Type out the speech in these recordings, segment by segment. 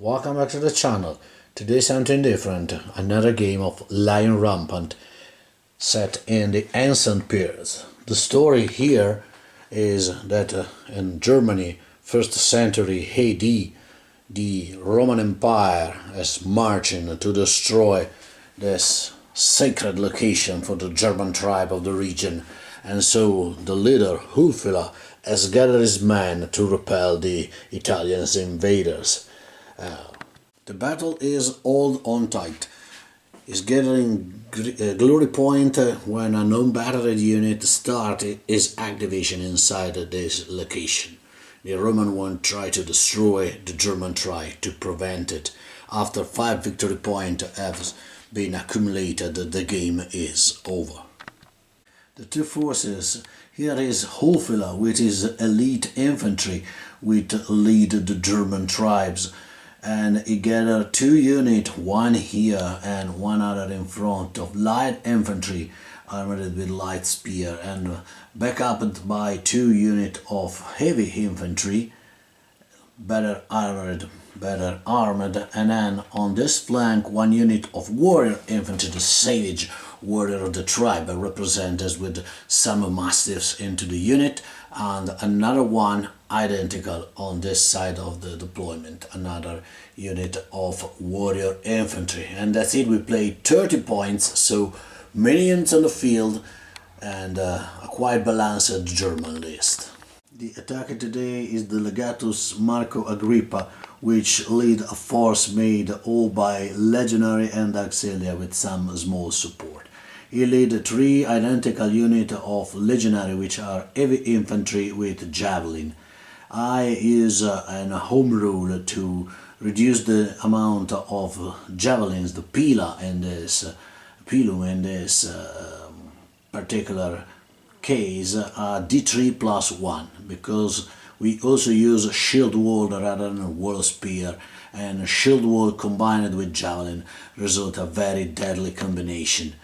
welcome back to the channel. Today something different, another game of Lion Rampant set in the ancient periods. The story here is that in Germany, 1st century AD, the Roman Empire is marching to destroy this sacred location for the German tribe of the region, and so the leader Hufila has gathered his men to repel the Italian invaders. The battle is all on tight. Is gathering glory point when an unbattered unit starts its activation inside this location. The Roman one try to destroy, the German try to prevent it. After 5 victory points have been accumulated, the game is over. The two forces, here is Hofila with his elite infantry, which lead the German tribes, and he gathered 2 units, one here and one other in front of light infantry armed with light spear, and backed by 2 units of heavy infantry, better armored, and then on this flank 1 unit of warrior infantry, the savage warrior of the tribe, represented with some mastiffs into the unit, and another one identical on this side of the deployment, another unit of warrior infantry. And that's it. We played 30 points, so minions on the field and a quite balanced German list. The attacker today is the Legatus Marco Agrippa, which lead a force made all by legionary and auxilia with some small support. He lead 3 identical units of legionary, which are heavy infantry with javelin. I use an home rule to reduce the amount of javelins, the pilum in this particular case, d3 plus 1, because we also use shield wall rather than wall spear, and shield wall combined with javelin result a very deadly combination.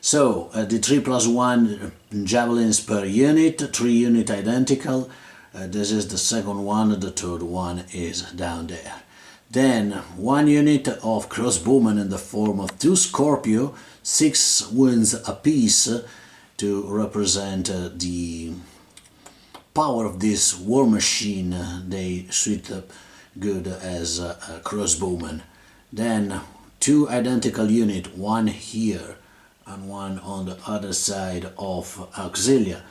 So d3 plus 1 javelins per unit, 3 units identical. This is the second one, the third one is down there. Then 1 unit of crossbowmen in the form of 2 Scorpio, 6 wounds apiece, to represent the power of this war machine. They shoot up good as crossbowmen. Then 2 identical units, 1 here and 1 on the other side of auxilia.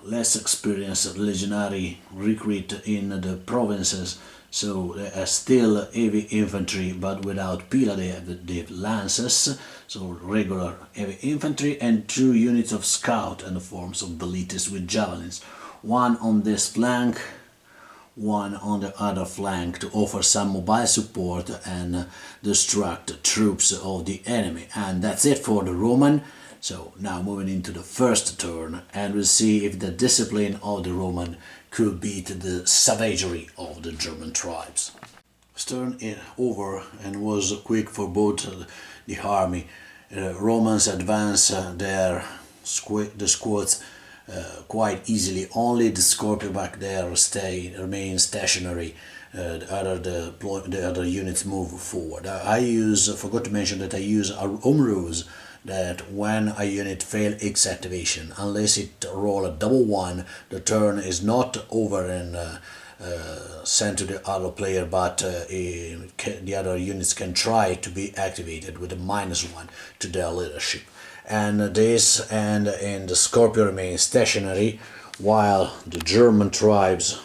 Less experienced legionary recruit in the provinces, so they are still heavy infantry but without pila. They have the lances, so regular heavy infantry, and 2 units of scout and the forms of velites with javelins, 1 on this flank, 1 on the other flank, to offer some mobile support and distract troops of the enemy. And that's it for the Roman. So now moving into the first turn, and we'll see if the discipline of the Roman could beat the savagery of the German tribes. Turn it over and was quick for both the army. Romans advance the squads quite easily. Only the Scorpio back there remain stationary. The other units move forward. Forgot to mention that I use a home rules that when a unit fails its activation, unless it roll a double 1, the turn is not over and sent to the other player, but the other units can try to be activated with a -1 to their leadership. And this and the Scorpio remain stationary, while the German tribes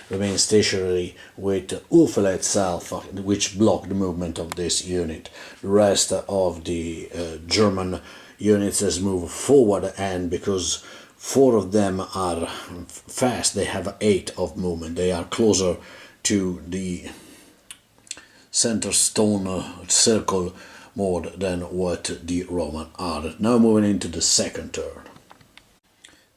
remain stationary with Ulfila itself, which block the movement of this unit. The rest of the German units has moved forward, and because 4 of them are fast, they have 8 of movement. They are closer to the center stone circle more than what the Roman are. Now moving into the second turn.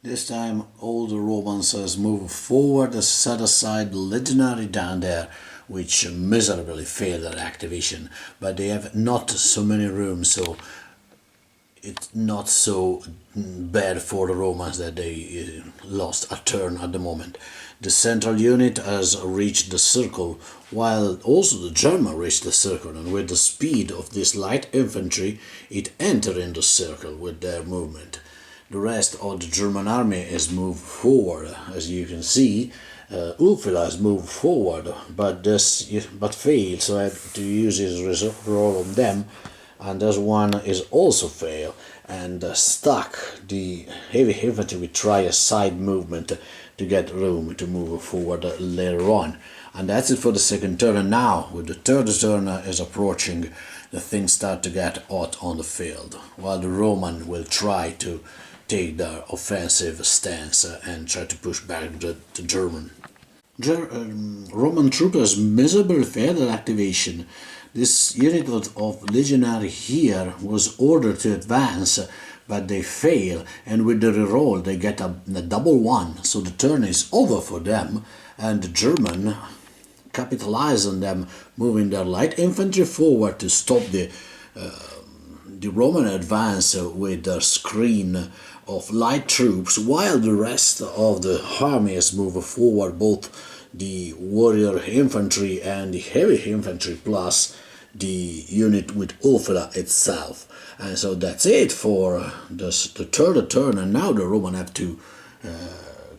This time all the Romans has moved forward, has set aside the legionary down there, which miserably failed their activation, but they have not so many rooms, so it's not so bad for the Romans that they lost a turn at the moment. The central unit has reached the circle, while also the German reached the circle, and with the speed of this light infantry, it entered in the circle with their movement. The rest of the German army is moved forward, as you can see. Ulfila has moved forward, but failed, so I have to use his roll on them, and this one is also failed, and stuck. The heavy infantry will try a side movement to get room to move forward later on. And that's it for the second turn, and now with the third turn is approaching, the things start to get hot on the field, while the Roman will try to take their offensive stance and try to push back the German. Roman troopers miserably failed at activation. This unit of legionary here was ordered to advance, but they fail, and with the reroll they get a double one, so the turn is over for them, and the German capitalize on them, moving their light infantry forward to stop the Roman advance with their screen of light troops, while the rest of the armies move forward, both the warrior infantry and the heavy infantry, plus the unit with Ulfila itself. And so that's it for the third turn, and now the Roman have to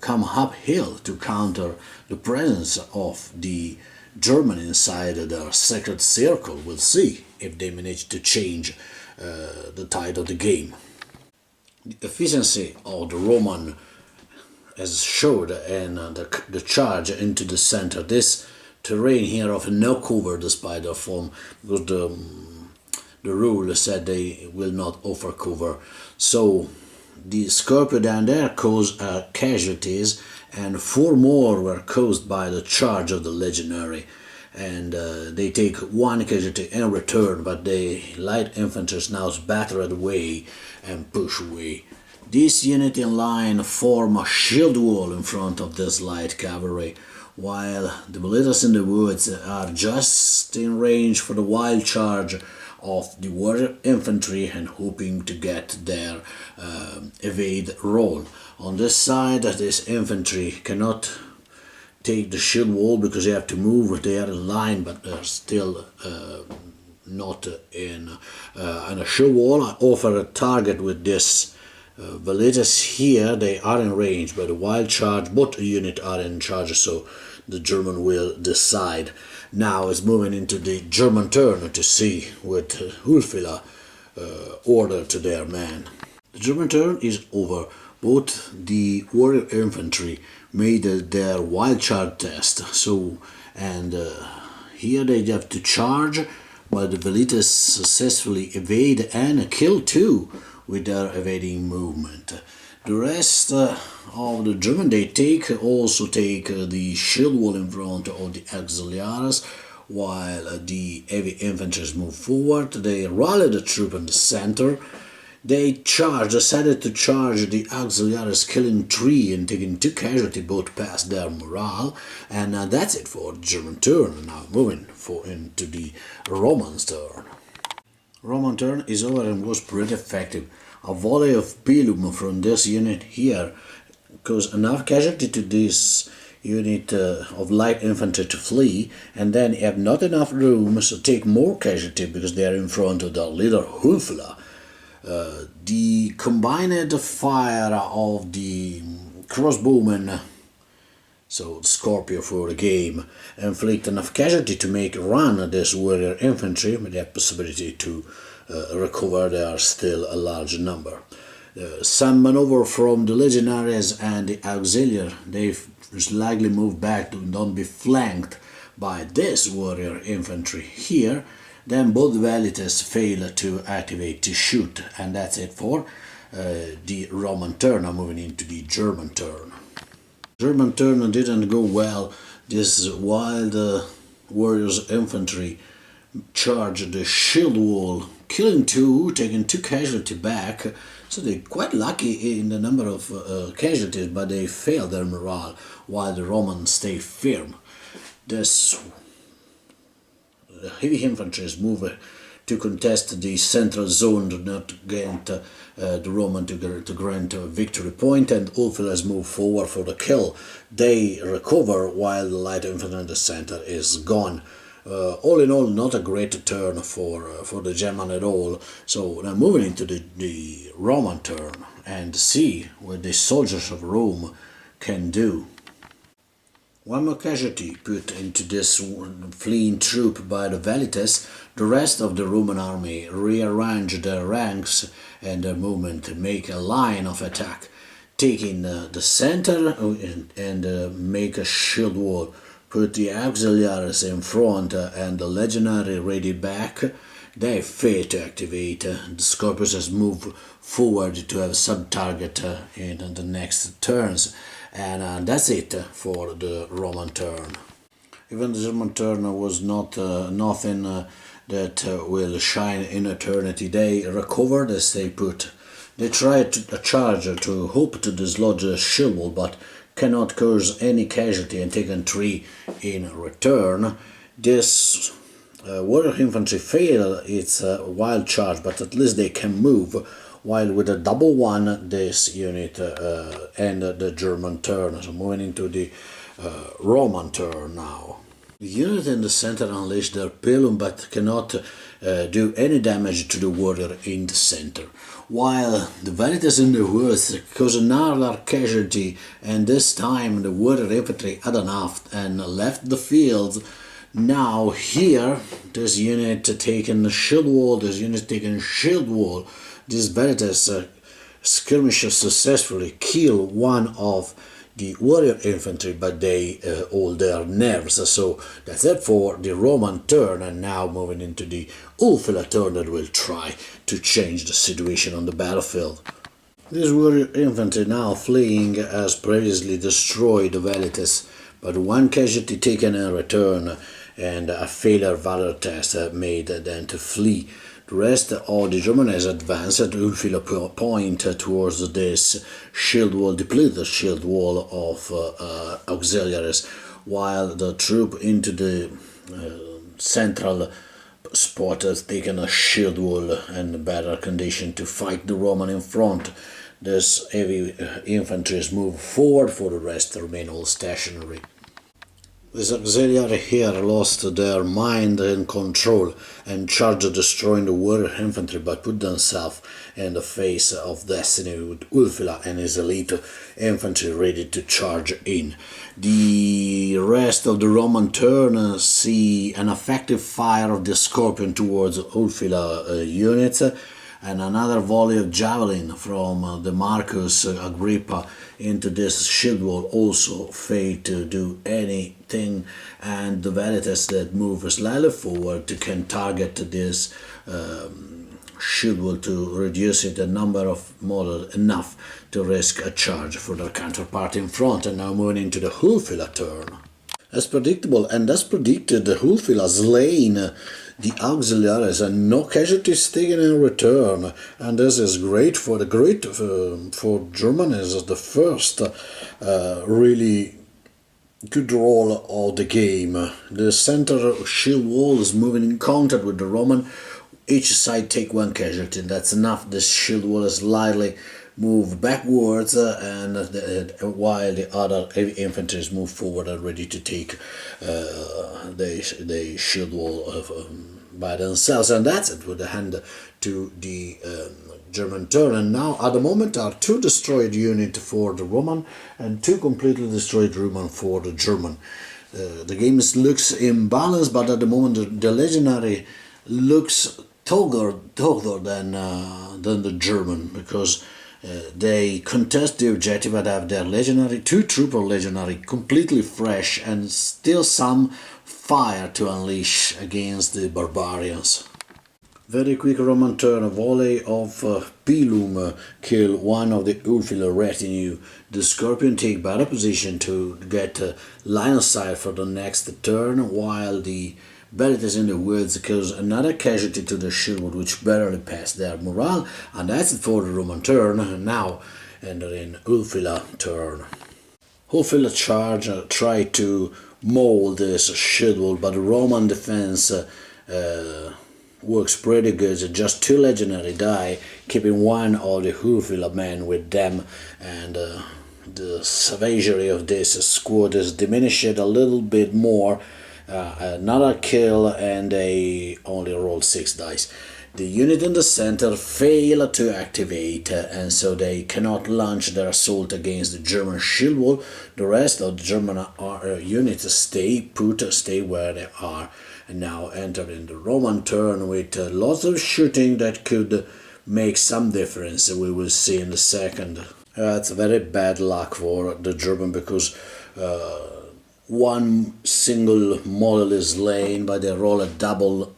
come uphill to counter the presence of the German inside their sacred circle. We'll see if they manage to change the tide of the game. The efficiency of the Roman as showed in the charge into the center. This terrain here of no cover despite their form, because the rule said they will not offer cover. So the Scorpio down there caused casualties, and 4 more were caused by the charge of the legionary, and they take 1 casualty in return, but the light infantry is now battered away and push away. This unit in line form a shield wall in front of this light cavalry, while the militia in the woods are just in range for the wild charge of the warrior infantry and hoping to get their evade roll. On this side, this infantry cannot take the shield wall because they have to move. They are in line, but they're still not in a shield wall. I offer a target with this. Velitas here, they are in range, but the wild charge, both units are in charge, so the German will decide. Now it's moving into the German turn to see what Ulfila order to their men. The German turn is over. Both the warrior infantry made their wild charge test, and here they have to charge, but the Velitas successfully evade and kill 2 with their evading movement. The rest of the German they also take the shield wall in front of the auxiliaries, while the heavy infantry move forward. They rally the troop in the center. They decided to charge the auxiliaries, killing 3 and taking 2 casualties, both past their morale. And that's it for the German turn. Now moving into the Roman's turn. Roman turn is over and was pretty effective. A volley of pilum from this unit here caused enough casualty to this unit of light infantry to flee, and then you have not enough room to take more casualty because they are in front of the leader Ulfila. The combined fire of the crossbowmen, so Scorpio for the game, inflict enough casualty to make run this warrior infantry, with the possibility to recover. There are still a large number. Some maneuver from the legionaries and the auxiliary, they slightly move back to not be flanked by this warrior infantry here. Then both velites fail to activate to shoot, and that's it for the Roman turn. Now moving into the German turn. German turn didn't go well. This wild warriors infantry charged the shield wall, killing 2, taking 2 casualties back. So they're quite lucky in the number of casualties, but they failed their morale, while the Romans stay firm. This heavy infantry is moving to contest the central zone to not grant the Roman to grant a victory point, and Ulfilas move forward for the kill. They recover while the light infantry in the center is gone. All in all, not a great turn for the German at all. So now moving into the Roman turn and see what the soldiers of Rome can do. One more casualty put into this fleeing troop by the Velites. The rest of the Roman army rearrange their ranks and their movement to make a line of attack, taking the center and make a shield wall. Put the auxiliaries in front and the legionary ready back. They fail to activate. The Scorpiuses move forward to have sub-target in the next turns. And that's it for the Roman turn. Even the German turn was not nothing that will shine in eternity. They recovered as they put. They tried to charge to hope to dislodge the shield wall, but cannot cause any casualty and taken 3 in return. This warrior infantry fail its wild charge, but at least they can move, while with a double 1 this unit ended the German turn. So moving into the Roman turn now. The unit in the center unleashed their pilum but cannot do any damage to the warrior in the center, while the Velites in the woods cause another casualty, and this time the warrior infantry had enough and left the field. Now here, this unit taken shield wall, this Velites skirmishers successfully kill one of the warrior infantry, but they hold their nerves. So that's it for the Roman turn, and now moving into the Ulfila turn that will try to change the situation on the battlefield. This warrior infantry now fleeing has previously destroyed the Velites, but 1 casualty taken in return and a failure valor test made them to flee. The rest of the German has advanced at Ulfila point towards this shield wall, depleted shield wall of auxiliaries, while the troop into the central spot has taken a shield wall and better condition to fight the Roman in front. This heavy infantry is moved forward, for the rest remain all stationary. This auxiliary here lost their mind and control and charged destroying the warrior infantry, but put themselves in the face of destiny with Ulfila and his elite infantry ready to charge in. The rest of the Roman turn see an effective fire of the Scorpion towards Ulfila units, and another volley of javelin from the Marcus Agrippa into this shield wall also failed to do anything, and the Velites that move slightly forward can target this shield wall to reduce it a number of models enough to risk a charge for their counterpart in front. And now moving into the Ulfila turn. As predictable and as predicted, the Ulfila slain the auxiliaries and no casualties taken in return, and this is great for Germany as the first really good role of the game. The center shield wall is moving in contact with the Roman. Each side take 1 casualty, and that's enough. This shield wall is slightly move backwards, while the other heavy infantry move forward and ready to take the shield wall by themselves. And that's it with the hand to the German turn. And now at the moment are 2 destroyed units for the Roman and 2 completely destroyed Roman for the German. The game looks imbalanced, but at the moment the legionary looks taller than the German, because they contest the objective and have their legionary, 2 trooper legionary completely fresh and still some fire to unleash against the barbarians. Very quick Roman turn, a volley of pilum kill one of the Ulfila retinue. The Scorpion take better position to get line of sight for the next turn, while the Velites in the woods cause another casualty to the shield, which barely passed their morale. And that's it for the Roman turn. Now entering Ulfila turn. Ulfila charge tried to mold this shield wall, but the Roman defense works pretty good. Just 2 legendary die, keeping one of the Hurfila men with them, and the savagery of this squad is diminished a little bit more. Another kill, and they only rolled 6 dice. The unit in the center fail to activate, and so they cannot launch their assault against the German shield wall. The rest of the German units stay where they are, and now enter in the Roman turn with lots of shooting that could make some difference. We will see in a second. It's very bad luck for the German, because one single model is slain, but they roll a double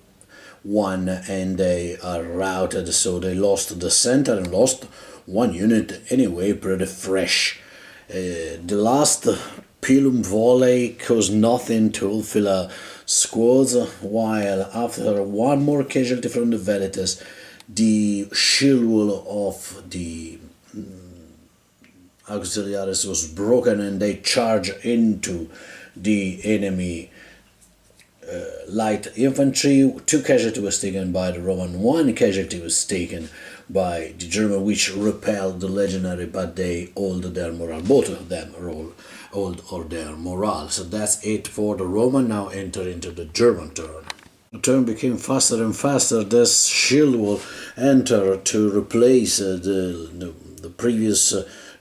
one and they are routed, so they lost the center and lost 1 unit anyway, pretty fresh. The last Pilum volley caused nothing to Ulfila squads, while after 1 more casualty from the Veritas, the shield wall of the auxiliaries was broken and they charge into the enemy light infantry. 2 casualties was taken by the Roman, 1 casualty was taken by the German, which repelled the legendary, but they hold their morale. Both of them hold their morale. So that's it for the Roman. Now enter into the German turn. The turn became faster and faster. This shield will enter to replace the previous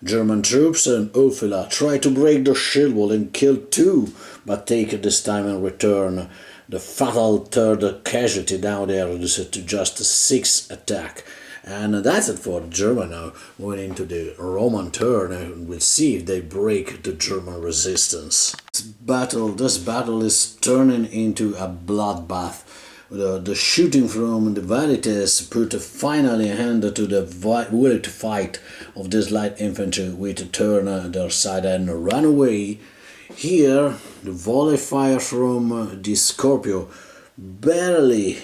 German troops, and Ulfila try to break the shield wall and kill 2, but take this time and return the fatal 3rd casualty down there, reduced to just 6 attack. And that's it for German. Now moving into the Roman turn, and we'll see if they break the German resistance. This battle is turning into a bloodbath. The shooting from the Veritas put finally a hand to the will to fight of this light infantry, with turn their side and run away. Here, the volley fire from the Scorpio barely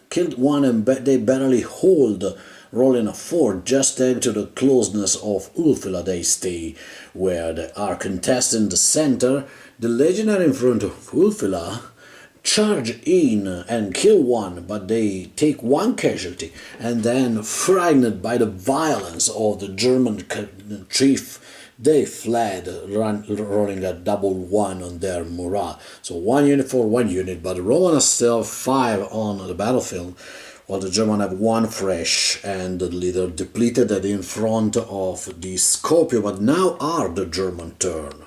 killed 1, and they barely hold, rolling a 4, just thanks to the closeness of Ulfila. They stay where they are contesting the center. The legionary in front of Ulfila charge in and kill 1, but they take 1 casualty, and then, frightened by the violence of the German chief, they fled, rolling a double 1 on their morale. So 1 unit for 1 unit, but the Roman are still 5 on the battlefield, while the German have 1 fresh, and the leader depleted in front of the Scorpio. But now are the German turn,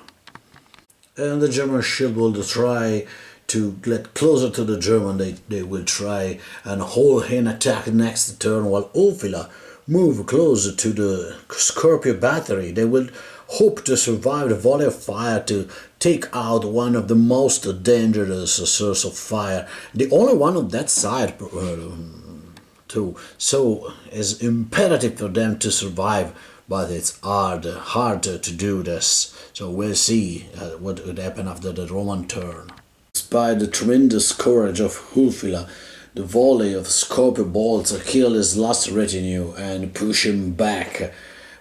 and the German shield will try to get closer to the German. They will try and hold in attack next turn, while Ulfila move closer to the Scorpio battery. They will hope to survive the volley of fire to take out one of the most dangerous source of fire, the only one on that side too. So it's imperative for them to survive, but it's hard to do this. So we'll see what would happen after the Roman turn. Despite the tremendous courage of Ulfila, the volley of Scorpio bolts kill his last retinue and push him back,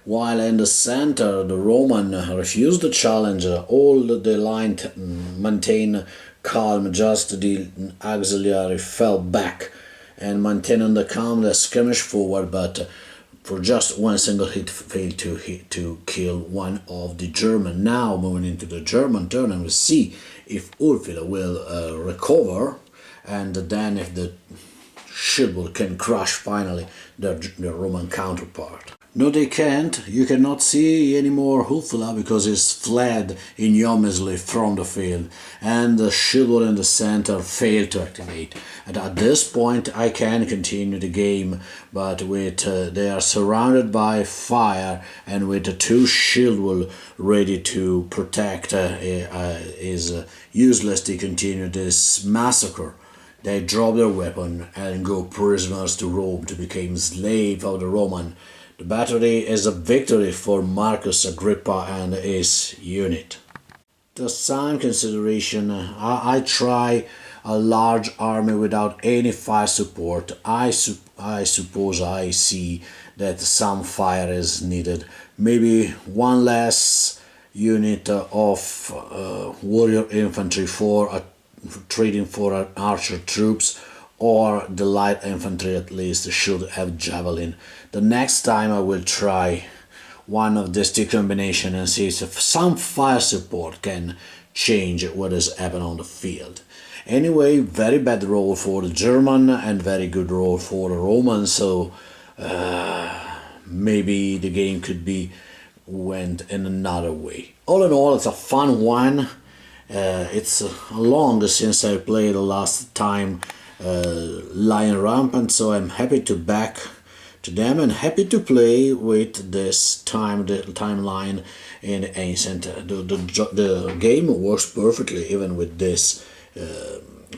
while in the center the Roman refused the challenge. All the line maintained calm, just the auxiliary fell back and maintaining the calm they skirmished forward, but for just 1 single hit failed to kill 1 of the German. Now moving into the German turn, and we'll see if Ulfila will recover, and then if the shield can crush finally their Roman counterpart. No, they can't. You cannot see any more Ulfila because he's fled ignominiously from the field, and the shield in the center failed to activate. And at this point I can continue the game, but with they are surrounded by fire, and with the 2 shield wall ready to protect, is useless to continue this massacre. They drop their weapon and go prisoners to Rome to become slave of the Roman. The battery is a victory for Marcus Agrippa and his unit. The sign consideration, I try a large army without any fire support. I suppose I see that some fire is needed. Maybe 1 less unit of warrior infantry for trading for archer troops, or the light infantry at least should have javelin. The next time I will try one of these two combination and see if some fire support can change what has happened on the field. Anyway, very bad roll for the German and very good roll for the Roman, so maybe the game could be went in another way. All in all, it's a fun one. It's long since I played the last time Lion Rampant, so I'm happy to back to them and happy to play with this timeline in Ancient. The game works perfectly even with this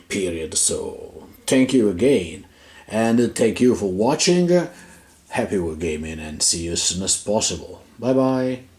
period. So thank you again, and thank you for watching. Happy wargaming and see you as soon as possible. Bye bye.